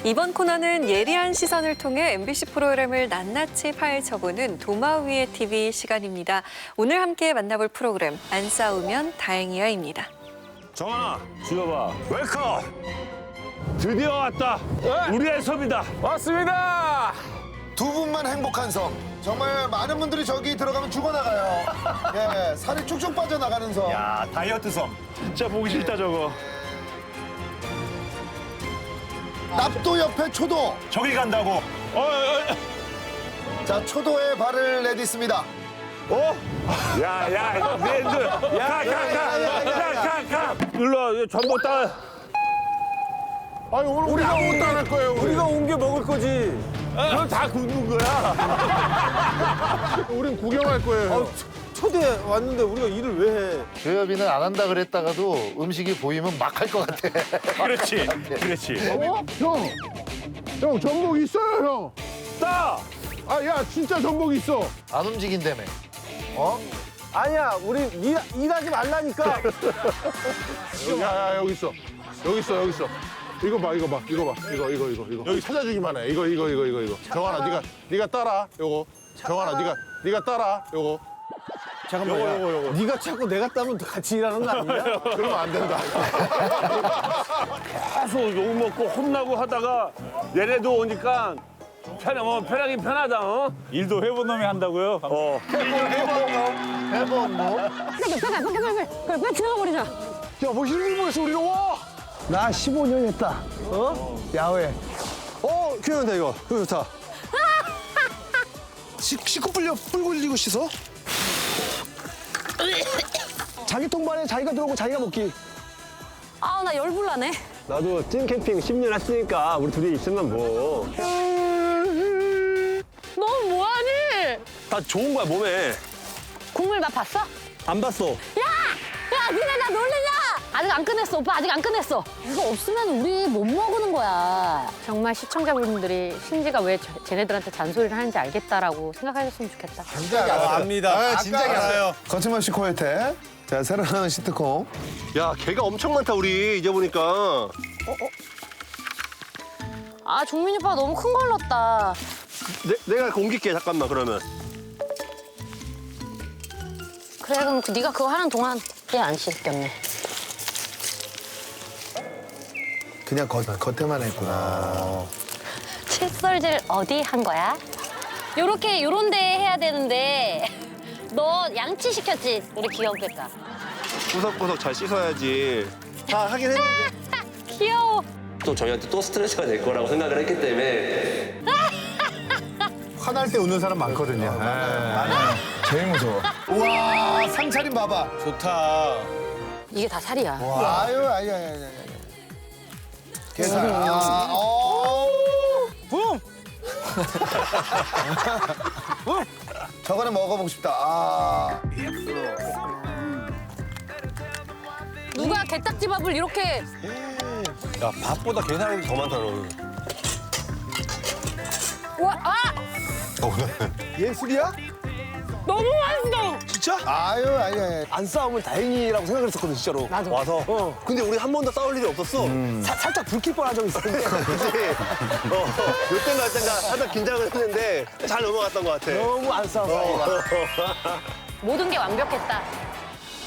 이번 코너는 예리한 시선을 통해 MBC 프로그램을 낱낱이 파헤쳐보는 도마 위의 TV 시간입니다. 오늘 함께 만나볼 프로그램 안 싸우면 다행이야입니다. 정아, 주여봐. 웰컴. 드디어 왔다. 우리의 섬이다. 왔습니다. 두 분만 행복한 섬. 정말 많은 분들이 저기 들어가면 죽어나가요. 예, 살이 쭉쭉 빠져나가는 섬. 야, 다이어트 섬. 진짜 보기 싫다 저거. 납도 옆에 초도. 저기 간다고. 자, 초도에 발을 내딛습니다. 야, 랜드. 가. 일로 전복 따. 아니 오늘 우리가 못 따낼 거예요. 우리가 옮겨 먹을 거지. 그럼 다 굽는 거야. 우린 구경할 거예요. 초대에 왔는데 우리가 일을 왜 해? 조여비는 안 한다 그랬다가도 음식이 보이면 막 할 것 같아. 그렇지. 형 전복 있어요 형. 따. 아 야 진짜 전복 있어. 안 움직인다며. 어? 아니야 우리 일하지 말라니까. 야 여기 있어. 여기 있어. 이거 봐. 이거. 여기 찾아주기만 해. 이거. 정환아, 네가 따라. 요거. 정환아, 네가 따라. 요거. 잠깐만. 요거. 네가 찾고 내가 따면 같이 일하는 거 아니야? 그러면 안 된다. 계속 욕 먹고 혼나고 하다가 얘네도 오니까 편하긴 편하다. 일도 해본 놈이 한다고요? 해본 뭐? 빨리 지나가 버리자. 야, 멋있는 걸 보냈어, 우리는. 와! 나 15년 했다. 야외. 괜찮다, 이거. 이거 좋다. 식구 뿔 굴리고 씻어? 자기 통발에 자기가 들어오고 자기가 먹기. 아, 나 열불나네. 나도 찐 캠핑 10년 했으니까 우리 둘이 있으면 뭐. 너 뭐하니? 다 좋은 거야, 몸에. 국물 맛 봤어? 안 봤어. 야, 니네 나 놀리냐? 아직 안 끝냈어, 오빠. 아직 안 끝냈어. 이거 없으면 우리 못 먹는 거야. 정말 시청자분들이 신지가 왜 쟤네들한테 잔소리를 하는지 알겠다라고 생각하셨으면 좋겠다. 진작에 알았어요. 압니다. 진작에 알아요. 거침없이 코요태. 자, 새로 나온 시트콤. 야, 개가 엄청 많다, 우리. 이제 보니까. 아, 종민이 오빠가 너무 큰 걸 넣었다. 내가 옮길게, 잠깐만, 그러면. 그래, 그럼 네가 그거 하는 동안 얘안 씻겼네. 그냥 겉에만 했구나. 칫솔질 어디 한 거야? 요런 데 해야 되는데 너 양치 시켰지? 우리 귀엽겠다. 구석구석 잘 씻어야지. 다 하긴 했는데. 귀여워. 또 저희한테 또 스트레스가 될 거라고 생각을 했기 때문에 화날 때 웃는 사람 많거든요. 제일 무서워. 우와, 상차림 봐봐. 좋다. 이게 다 살이야. 아유. 계산. 붐! 저거는 먹어보고 싶다. 누가 게딱지밥을 이렇게 야, 밥보다 계산이 더 많다, 너. 예술이야? 너무 맛있어. 진짜? 아유. 안 싸우면 다행이라고 생각했었거든, 진짜로. 나도. 와서. 근데 우리 한 번도 싸울 일이 없었어. 살짝 불킬 뻔한 적이 있었는데. 그치? 요땐가 할땐가 살짝 긴장을 했는데 잘 넘어갔던 것 같아. 너무 안 싸웠어. 모든 게 완벽했다.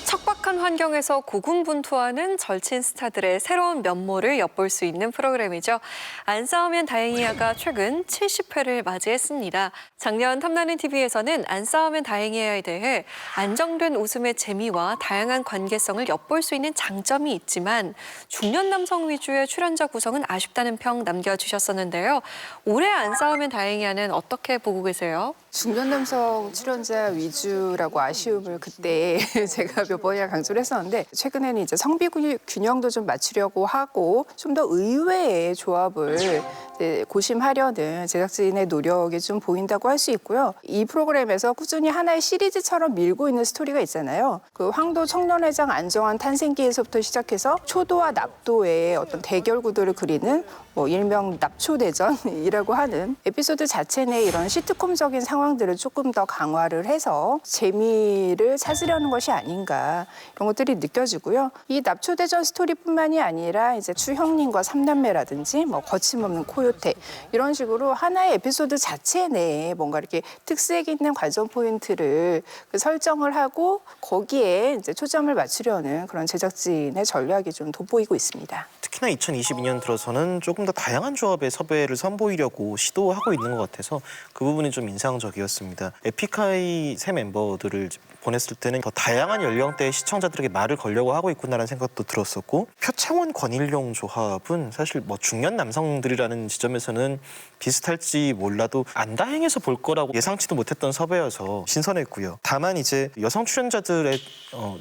척박한 환경에서 고군분투하는 절친 스타들의 새로운 면모를 엿볼 수 있는 프로그램이죠. 안 싸우면 다행이야가 최근 70회를 맞이했습니다. 작년 탐나는 TV에서는 안 싸우면 다행이야에 대해 안정된 웃음의 재미와 다양한 관계성을 엿볼 수 있는 장점이 있지만 중년 남성 위주의 출연자 구성은 아쉽다는 평 남겨주셨었는데요. 올해 안 싸우면 다행이야는 어떻게 보고 계세요? 중년 남성 출연자 위주라고 아쉬움을 그때 제가 몇 번이나 강조를 했었는데 최근에는 이제 성비 균형도 좀 맞추려고 하고 좀 더 의외의 조합을 이제 고심하려는 제작진의 노력이 좀 보인다고 할 수 있고요. 이 프로그램에서 꾸준히 하나의 시리즈처럼 밀고 있는 스토리가 있잖아요. 그 황도 청년회장 안정환 탄생기에서부터 시작해서 초도와 납도의 어떤 대결 구도를 그리는 뭐 일명 납초대전이라고 하는 에피소드 자체 내 이런 시트콤적인 상황들을 조금 더 강화를 해서 재미를 찾으려는 것이 아닌가 이런 것들이 느껴지고요. 이 납초대전 스토리뿐만이 아니라 이제 추형님과 삼남매라든지 뭐 거침없는 코요테 이런 식으로 하나의 에피소드 자체 내에 뭔가 이렇게 특색 있는 관전 포인트를 설정을 하고 거기에 이제 초점을 맞추려는 그런 제작진의 전략이 좀 돋보이고 있습니다. 특히나 2022년 들어서는 조금 더 다양한 조합의 섭외를 선보이려고 시도하고 있는 것 같아서 그 부분이 좀 인상적이었습니다. 에픽하이 새 멤버들을 보냈을 때는 더 다양한 연령대의 시청자들에게 말을 걸려고 하고 있구나라는 생각도 들었었고 표창원 권일용 조합은 사실 뭐 중년 남성들이라는 지점에서는 비슷할지 몰라도 안다행에서 볼 거라고 예상치도 못했던 섭외여서 신선했고요. 다만 이제 여성 출연자들의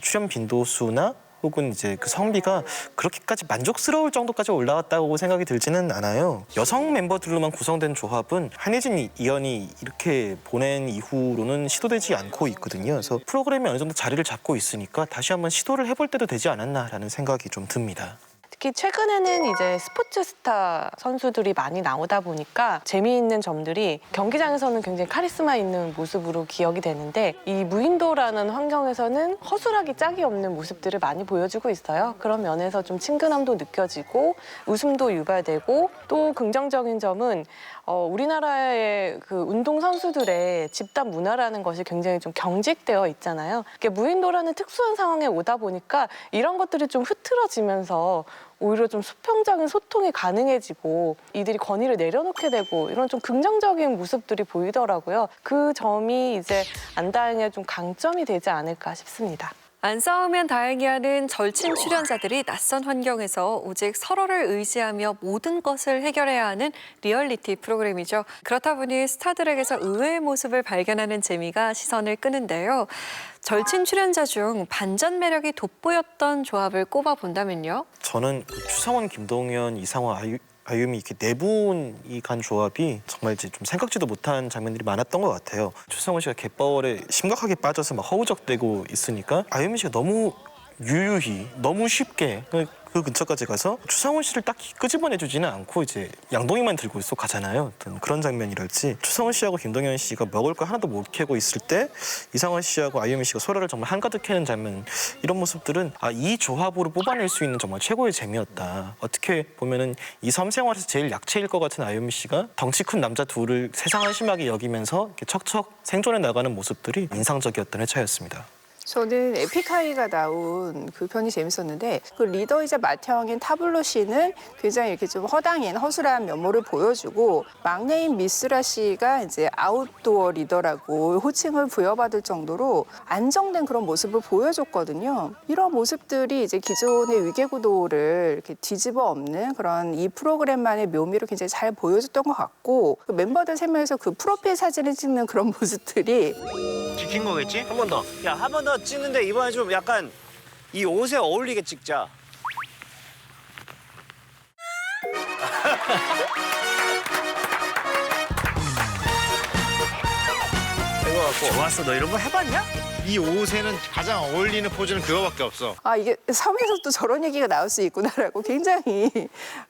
출연 빈도수나 혹은 이제 그 성비가 그렇게까지 만족스러울 정도까지 올라왔다고 생각이 들지는 않아요. 여성 멤버들로만 구성된 조합은 한예진, 이연이 이렇게 보낸 이후로는 시도되지 않고 있거든요. 그래서 프로그램이 어느 정도 자리를 잡고 있으니까 다시 한번 시도를 해볼 때도 되지 않았나라는 생각이 좀 듭니다. 특히 최근에는 이제 스포츠 스타 선수들이 많이 나오다 보니까 재미있는 점들이 경기장에서는 굉장히 카리스마 있는 모습으로 기억이 되는데 이 무인도라는 환경에서는 허술하기 짝이 없는 모습들을 많이 보여주고 있어요. 그런 면에서 좀 친근함도 느껴지고 웃음도 유발되고 또 긍정적인 점은 우리나라의 그 운동 선수들의 집단 문화라는 것이 굉장히 좀 경직되어 있잖아요. 무인도라는 특수한 상황에 오다 보니까 이런 것들이 좀 흐트러지면서 오히려 좀 수평적인 소통이 가능해지고 이들이 권위를 내려놓게 되고 이런 좀 긍정적인 모습들이 보이더라고요. 그 점이 이제 안다행의 좀 강점이 되지 않을까 싶습니다. 안 싸우면 다행이야는 절친 출연자들이 낯선 환경에서 오직 서로를 의지하며 모든 것을 해결해야 하는 리얼리티 프로그램이죠. 그렇다 보니 스타들에게서 의외의 모습을 발견하는 재미가 시선을 끄는데요. 절친 출연자 중 반전 매력이 돋보였던 조합을 꼽아본다면요? 저는 추성원, 김동현, 이상화, 아유미 이렇게 네 분이 간 조합이 정말 이제 좀 생각지도 못한 장면들이 많았던 것 같아요. 추성원 씨가 갯벌에 심각하게 빠져서 막 허우적대고 있으니까 아유미 씨가 너무 유유히 너무 쉽게 그 근처까지 가서 추성훈 씨를 딱히 끄집어내주지는 않고 이제 양동이만 들고 있어 가잖아요. 어떤 그런 장면이랄지 추성훈 씨하고 김동현 씨가 먹을 거 하나도 못 캐고 있을 때 이상화 씨하고 아유미 씨가 소라를 정말 한가득 캐는 장면 이런 모습들은 이 조합으로 뽑아낼 수 있는 정말 최고의 재미였다. 어떻게 보면은 이 섬생활에서 제일 약체일 것 같은 아유미 씨가 덩치 큰 남자 둘을 세상 한심하게 여기면서 이렇게 척척 생존해 나가는 모습들이 인상적이었던 회차였습니다. 저는 에픽하이가 나온 그 편이 재밌었는데 그 리더이자 맏형인 타블로 씨는 굉장히 이렇게 좀 허당인 허술한 면모를 보여주고 막내인 미스라 씨가 이제 아웃도어 리더라고 호칭을 부여받을 정도로 안정된 그런 모습을 보여줬거든요. 이런 모습들이 이제 기존의 위계구도를 이렇게 뒤집어 엎는 그런 이 프로그램만의 묘미를 굉장히 잘 보여줬던 것 같고 그 멤버들 3명에서 그 프로필 사진을 찍는 그런 모습들이 찍힌 거겠지? 한 번 더. 야, 한 번 더 찍는데 이번에 좀 약간 이 옷에 어울리게 찍자. 좋았어. 너 이런 거 해봤냐? 이 옷에는 가장 어울리는 포즈는 그거밖에 없어. 이게 섬에서 또 저런 얘기가 나올 수 있구나라고 굉장히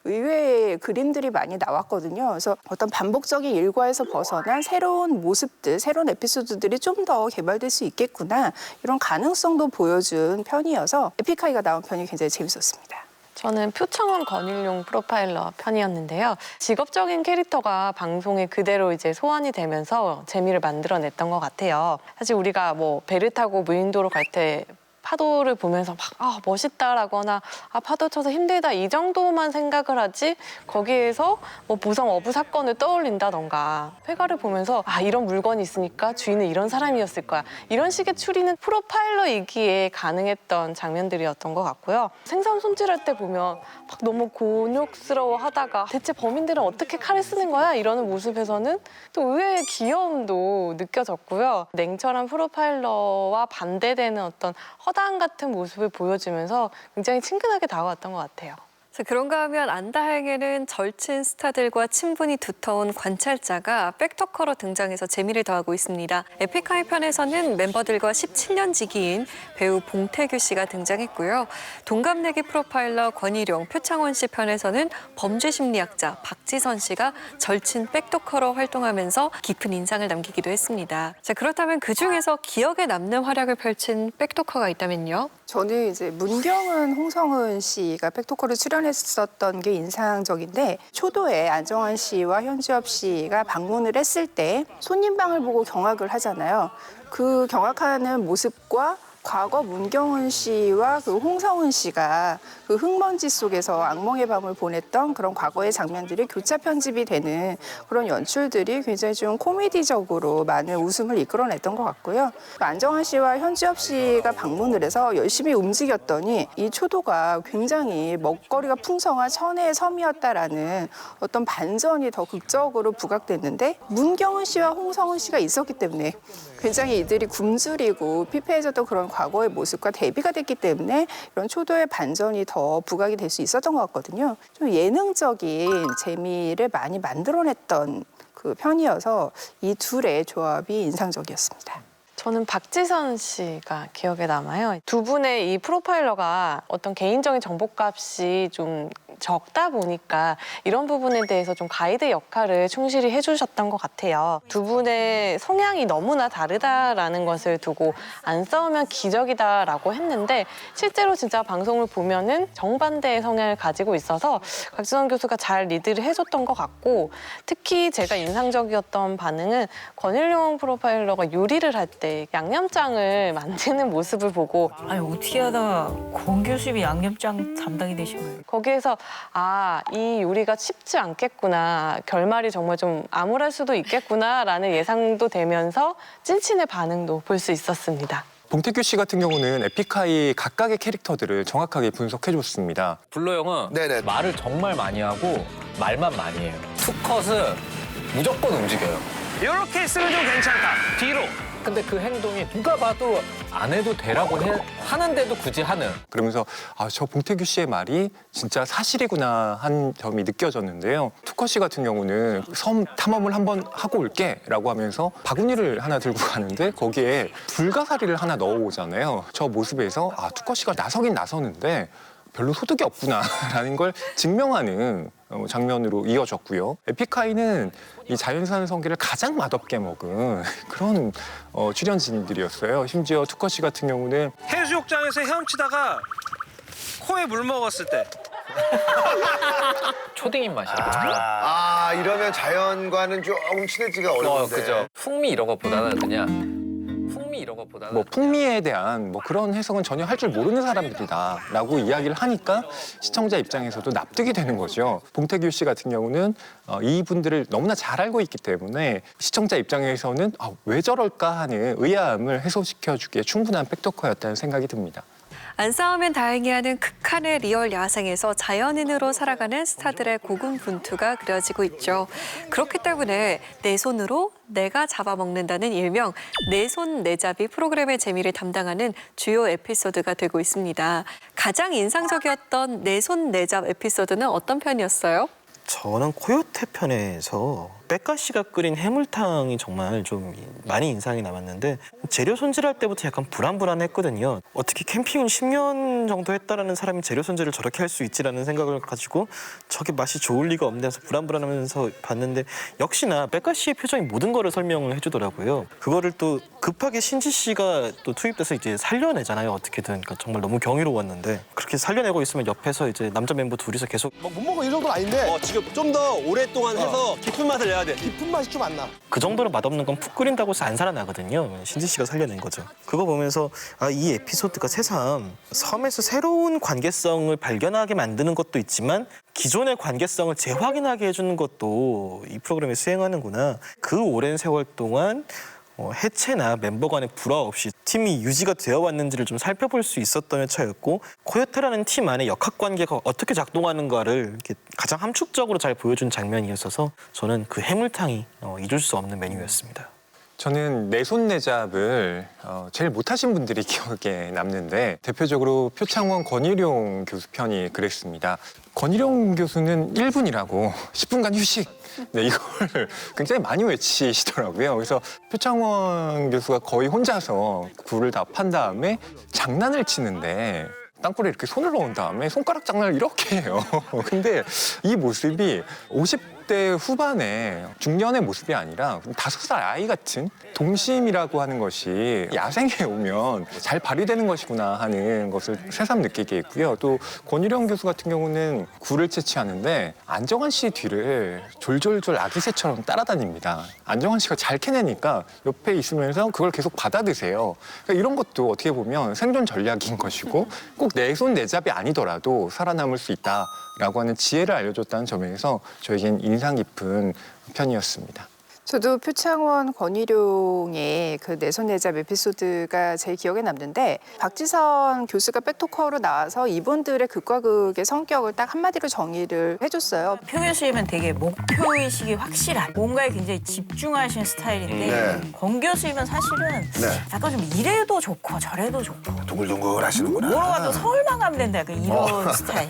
의외의 그림들이 많이 나왔거든요. 그래서 어떤 반복적인 일과에서 벗어난 새로운 모습들, 새로운 에피소드들이 좀 더 개발될 수 있겠구나 이런 가능성도 보여준 편이어서 에픽하이가 나온 편이 굉장히 재밌었습니다. 저는 표창원 권일용 프로파일러 편이었는데요. 직업적인 캐릭터가 방송에 그대로 이제 소환이 되면서 재미를 만들어냈던 것 같아요. 사실 우리가 뭐 배를 타고 무인도로 갈 때 파도를 보면서 막 멋있다라거나 파도 쳐서 힘들다 이 정도만 생각을 하지 거기에서 뭐 보성 어부 사건을 떠올린다던가 회가를 보면서 이런 물건이 있으니까 주인은 이런 사람이었을 거야 이런 식의 추리는 프로파일러이기에 가능했던 장면들이었던 것 같고요. 생선 손질할 때 보면 막 너무 곤욕스러워 하다가 대체 범인들은 어떻게 칼을 쓰는 거야 이러는 모습에서는 또 의외의 귀여움도 느껴졌고요. 냉철한 프로파일러와 반대되는 어떤 허당 같은 모습을 보여주면서 굉장히 친근하게 다가왔던 것 같아요. 자, 그런가 하면 안다행에는 절친 스타들과 친분이 두터운 관찰자가 백토커로 등장해서 재미를 더하고 있습니다. 에픽하이 편에서는 멤버들과 17년 지기인 배우 봉태규 씨가 등장했고요. 동갑내기 프로파일러 권희룡, 표창원 씨 편에서는 범죄심리학자 박지선 씨가 절친 백토커로 활동하면서 깊은 인상을 남기기도 했습니다. 자, 그렇다면 그중에서 기억에 남는 활약을 펼친 백토커가 있다면요? 저는 이제 문경은 홍성은 씨가 백토커로 출연했었던 게 인상적인데 초도에 안정환 씨와 현주엽 씨가 방문을 했을 때 손님방을 보고 경악을 하잖아요. 그 경악하는 모습과 과거 문경은 씨와 그 홍성은 씨가 그 흙먼지 속에서 악몽의 밤을 보냈던 그런 과거의 장면들이 교차 편집이 되는 그런 연출들이 굉장히 좀 코미디적으로 많은 웃음을 이끌어냈던 것 같고요. 안정환 씨와 현주엽 씨가 방문을 해서 열심히 움직였더니 이 초도가 굉장히 먹거리가 풍성한 천혜의 섬이었다라는 어떤 반전이 더 극적으로 부각됐는데 문경은 씨와 홍성은 씨가 있었기 때문에 굉장히 이들이 굶주리고 피폐해졌던 그런 과거의 모습과 대비가 됐기 때문에 이런 초도의 반전이 더 부각이 될 수 있었던 것 같거든요. 좀 예능적인 재미를 많이 만들어냈던 그 편이어서 이 둘의 조합이 인상적이었습니다. 저는 박지선 씨가 기억에 남아요. 두 분의 이 프로파일러가 어떤 개인적인 정보값이 좀 적다 보니까 이런 부분에 대해서 좀 가이드 역할을 충실히 해주셨던 것 같아요. 두 분의 성향이 너무나 다르다라는 것을 두고 안 싸우면 기적이다라고 했는데 실제로 진짜 방송을 보면은 정반대의 성향을 가지고 있어서 박지선 교수가 잘 리드를 해줬던 것 같고 특히 제가 인상적이었던 반응은 권일용 프로파일러가 요리를 할 때 양념장을 만드는 모습을 보고 아니 어떻게 하다가 권 교수님이 양념장 담당이 되신 거예요? 거기에서 아, 이 요리가 쉽지 않겠구나. 결말이 정말 좀 암울할 수도 있겠구나라는 예상도 되면서 찐친의 반응도 볼 수 있었습니다. 봉태규 씨 같은 경우는 에픽하이 각각의 캐릭터들을 정확하게 분석해줬습니다. 블러 형은 말을 정말 많이 하고 말만 많이 해요. 투컷은 무조건 움직여요. 이렇게 있으면 좀 괜찮다. 뒤로. 근데 그 행동이 누가 봐도 안 해도 되라고 하는데도 굳이 하는. 그러면서 아, 저 봉태규 씨의 말이 진짜 사실이구나 한 점이 느껴졌는데요. 투컷 씨 같은 경우는 섬 탐험을 한번 하고 올게 라고 하면서 바구니를 하나 들고 가는데 거기에 불가사리를 하나 넣어오잖아요. 저 모습에서 아, 투컷 씨가 나서긴 나서는데 별로 소득이 없구나라는 걸 증명하는 장면으로 이어졌고요. 에픽하이는 이 자연산 성게를 가장 맛없게 먹은 그런 출연진들이었어요. 심지어 투컷 씨 같은 경우는 해수욕장에서 헤엄치다가 코에 물 먹었을 때 초딩인 맛이에요. 아, 이러면 자연과는 조금 친해지기가 어려운데. 그죠. 풍미 이런 것보다는 그냥 뭐 풍미에 대한 뭐 그런 해석은 전혀 할 줄 모르는 사람들이다라고 이야기를 하니까 시청자 입장에서도 납득이 되는 거죠. 봉태규 씨 같은 경우는 이분들을 너무나 잘 알고 있기 때문에 시청자 입장에서는 아, 왜 저럴까 하는 의아함을 해소시켜주기에 충분한 백토커였다는 생각이 듭니다. 안 싸우면 다행히 하는 극한의 리얼 야생에서 자연인으로 살아가는 스타들의 고군분투가 그려지고 있죠. 그렇기 때문에 내 손으로 내가 잡아먹는다는 일명 내 손 내잡이 프로그램의 재미를 담당하는 주요 에피소드가 되고 있습니다. 가장 인상적이었던 내 손 내잡 에피소드는 어떤 편이었어요? 저는 코요테 편에서 백가 씨가 끓인 해물탕이 정말 좀 많이 인상이 남았는데 재료 손질할 때부터 약간 불안불안했거든요. 어떻게 캠핑을 10년 정도 했다라는 사람이 재료 손질을 저렇게 할 수 있지라는 생각을 가지고 저게 맛이 좋을 리가 없는데서 불안불안하면서 봤는데 역시나 백가 씨의 표정이 모든 거를 설명을 해주더라고요. 그거를 또 급하게 신지 씨가 또 투입돼서 이제 살려내잖아요. 어떻게든 그러니까 정말 너무 경이로웠는데 그렇게 살려내고 있으면 옆에서 이제 남자 멤버 둘이서 계속 못 먹어 이 정도는 아닌데. 지금 좀 더 오랫동안 해서 깊은 맛을 내야 돼. 깊은 맛이 좀 안 나. 그 정도로 맛없는 건 푹 끓인다고 해서 안 살아나거든요. 신지 씨가 살려낸 거죠. 그거 보면서 아, 이 에피소드가 새삼 섬에서 새로운 관계성을 발견하게 만드는 것도 있지만 기존의 관계성을 재확인하게 해주는 것도 이 프로그램에 수행하는구나. 그 오랜 세월 동안 해체나 멤버 간의 불화 없이 팀이 유지가 되어 왔는지를 좀 살펴볼 수 있었던 회차였고 코요테라는 팀 안에 역학관계가 어떻게 작동하는가를 이렇게 가장 함축적으로 잘 보여준 장면이었어서 저는 그 해물탕이 잊을 수 없는 메뉴였습니다. 저는 내손내잡을 제일 못하신 분들이 기억에 남는데 대표적으로 표창원 권일용 교수 편이 그랬습니다. 권일용 교수는 1분이라고 10분간 휴식. 네, 이걸 굉장히 많이 외치시더라고요. 그래서 표창원 교수가 거의 혼자서 굴을 다 판 다음에 장난을 치는데 땅굴에 이렇게 손을 넣은 다음에 손가락 장난을 이렇게 해요. 근데 이 모습이 50대 후반의 중년의 모습이 아니라 5살 아이 같은 동심이라고 하는 것이 야생에 오면 잘 발휘되는 것이구나 하는 것을 새삼 느끼게 했고요. 또 권일영 교수 같은 경우는 굴을 채취하는데 안정환 씨 뒤를 졸졸졸 아기새처럼 따라다닙니다. 안정환 씨가 잘 캐내니까 옆에 있으면서 그걸 계속 받아 드세요. 그러니까 이런 것도 어떻게 보면 생존 전략인 것이고 꼭 내손내잡이 아니더라도 살아남을 수 있다라고 하는 지혜를 알려줬다는 점에서 저에겐 인상 깊은 편이었습니다. 저도 표창원, 권일용의 그 내손내잡 에피소드가 제일 기억에 남는데 박지선 교수가 백토커로 나와서 이분들의 극과 극의 성격을 딱 한마디로 정의를 해줬어요. 표 교수님은 되게 목표의식이 확실한 뭔가에 굉장히 집중하시는 스타일인데 권 교수님은 사실은 약간 좀 이래도 좋고 저래도 좋고 동글동글 하시는구나. 뭐로 가도 서울만 가면 된다 약간 이런 스타일.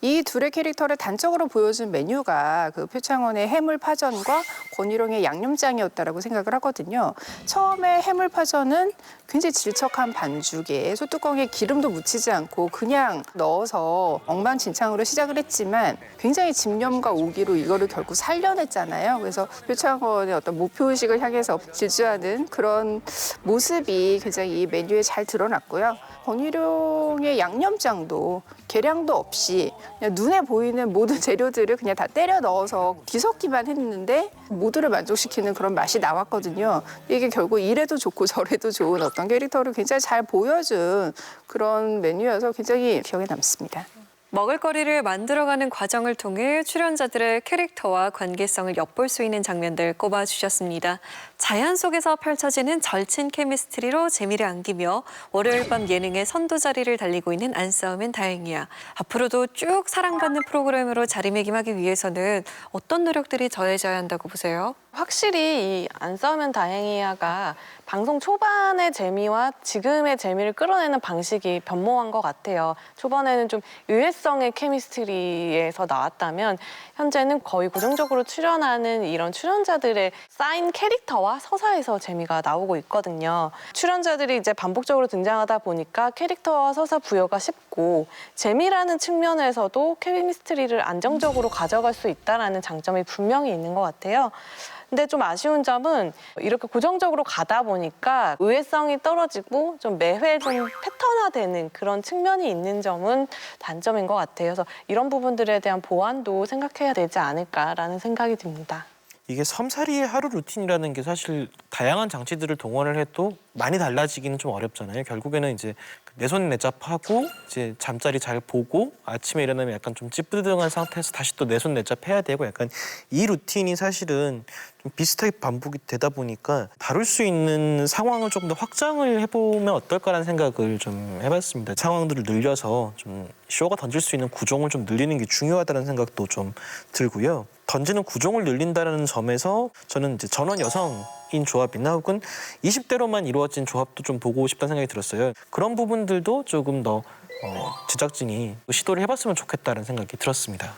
이 둘의 캐릭터를 단적으로 보여준 메뉴가 그 표창원의 해물파전과 권일용의 양념장이었다라고 생각을 하거든요. 처음에 해물파전은 굉장히 질척한 반죽에 소뚜껑에 기름도 묻히지 않고 그냥 넣어서 엉망진창으로 시작을 했지만 굉장히 집념과 오기로 이거를 결국 살려냈잖아요. 그래서 표창원의 어떤 목표의식을 향해서 질주하는 그런 모습이 굉장히 이 메뉴에 잘 드러났고요. 권일용의 양념장도 계량도 없이 그냥 눈에 보이는 모든 재료들을 그냥 다 때려 넣어서 뒤섞기만 했는데 모두를 만족시키는 그런 맛이 나왔거든요. 이게 결국 이래도 좋고 저래도 좋은 어떤 캐릭터를 굉장히 잘 보여준 그런 메뉴여서 굉장히 기억에 남습니다. 먹을거리를 만들어가는 과정을 통해 출연자들의 캐릭터와 관계성을 엿볼 수 있는 장면들 꼽아주셨습니다. 자연 속에서 펼쳐지는 절친 케미스트리로 재미를 안기며 월요일 밤 예능의 선두 자리를 달리고 있는 안 싸우면 다행이야. 앞으로도 쭉 사랑받는 프로그램으로 자리매김하기 위해서는 어떤 노력들이 더해져야 한다고 보세요? 확실히 이 안 싸우면 다행이야가 방송 초반의 재미와 지금의 재미를 끌어내는 방식이 변모한 것 같아요. 초반에는 좀 의외성의 케미스트리에서 나왔다면 현재는 거의 고정적으로 출연하는 이런 출연자들의 쌓인 캐릭터와 서사에서 재미가 나오고 있거든요. 출연자들이 이제 반복적으로 등장하다 보니까 캐릭터와 서사 부여가 쉽고 재미라는 측면에서도 케미스트리를 안정적으로 가져갈 수 있다는 장점이 분명히 있는 것 같아요. 근데 좀 아쉬운 점은 이렇게 고정적으로 가다 보니까 의외성이 떨어지고 좀 매회 좀 패턴화되는 그런 측면이 있는 점은 단점인 것 같아요. 그래서 이런 부분들에 대한 보완도 생각해야 되지 않을까라는 생각이 듭니다. 이게 섬살이의 하루 루틴이라는 게 사실 다양한 장치들을 동원을 해도 많이 달라지기는 좀 어렵잖아요. 결국에는 이제 내손내잡하고 이제 잠자리 잘 보고 아침에 일어나면 약간 좀 찌뿌드둥한 상태에서 다시 또 내손내잡 해야 되고 약간 이 루틴이 사실은 좀 비슷하게 반복이 되다 보니까 다룰 수 있는 상황을 조금 더 확장을 해보면 어떨까라는 생각을 좀 해봤습니다. 상황들을 늘려서 좀 쇼가 던질 수 있는 구종을 좀 늘리는 게 중요하다는 생각도 좀 들고요. 던지는 구종을 늘린다는 점에서 저는 이제 전원 여성인 조합이나 혹은 20대로만 이루어진 조합도 좀 보고 싶다는 생각이 들었어요. 그런 부분들도 조금 더 제작진이 시도를 해봤으면 좋겠다는 생각이 들었습니다.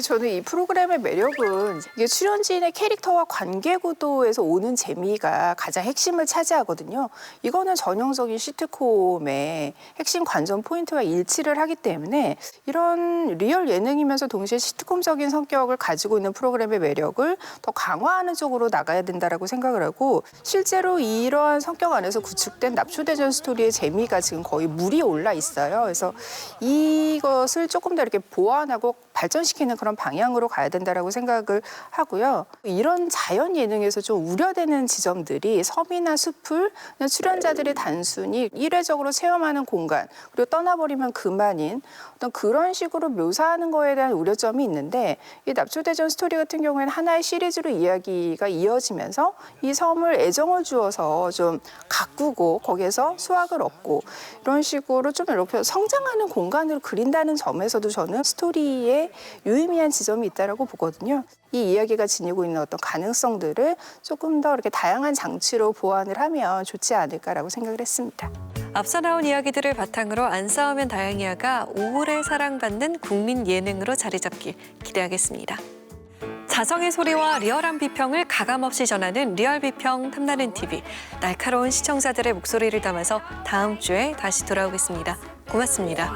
저는 이 프로그램의 매력은 이게 출연진의 캐릭터와 관계 구도에서 오는 재미가 가장 핵심을 차지하거든요. 이거는 전형적인 시트콤의 핵심 관전 포인트와 일치를 하기 때문에 이런 리얼 예능이면서 동시에 시트콤적인 성격을 가지고 있는 프로그램의 매력을 더 강화하는 쪽으로 나가야 된다라고 생각을 하고 실제로 이러한 성격 안에서 구축된 납치대전 스토리의 재미가 지금 거의 물이 올라 있어요. 그래서 이것을 조금 더 이렇게 보완하고 발전시키는 그런 방향으로 가야 된다라고 생각을 하고요. 이런 자연 예능에서 좀 우려되는 지점들이 섬이나 숲을 그냥 출연자들이 단순히 일회적으로 체험하는 공간 그리고 떠나버리면 그만인 어떤 그런 식으로 묘사하는 거에 대한 우려점이 있는데 이 납치대전 스토리 같은 경우에는 하나의 시리즈로 이야기가 이어지면서 이 섬을 애정을 주어서 좀 가꾸고 거기에서 수확을 얻고 이런 식으로 좀 이렇게 성장하는 공간으로 그린다는 점에서도 저는 스토리의 유의미 희미한 지점이 있다라고 보거든요. 이 이야기가 지니고 있는 어떤 가능성들을 조금 더 이렇게 다양한 장치로 보완을 하면 좋지 않을까라고 생각을 했습니다. 앞서 나온 이야기들을 바탕으로 안 싸우면 다행이야가 오래 사랑받는 국민 예능으로 자리 잡길 기대하겠습니다. 자성의 소리와 리얼한 비평을 가감없이 전하는 리얼 비평 탐나는 TV. 날카로운 시청자들의 목소리를 담아서 다음 주에 다시 돌아오겠습니다. 고맙습니다.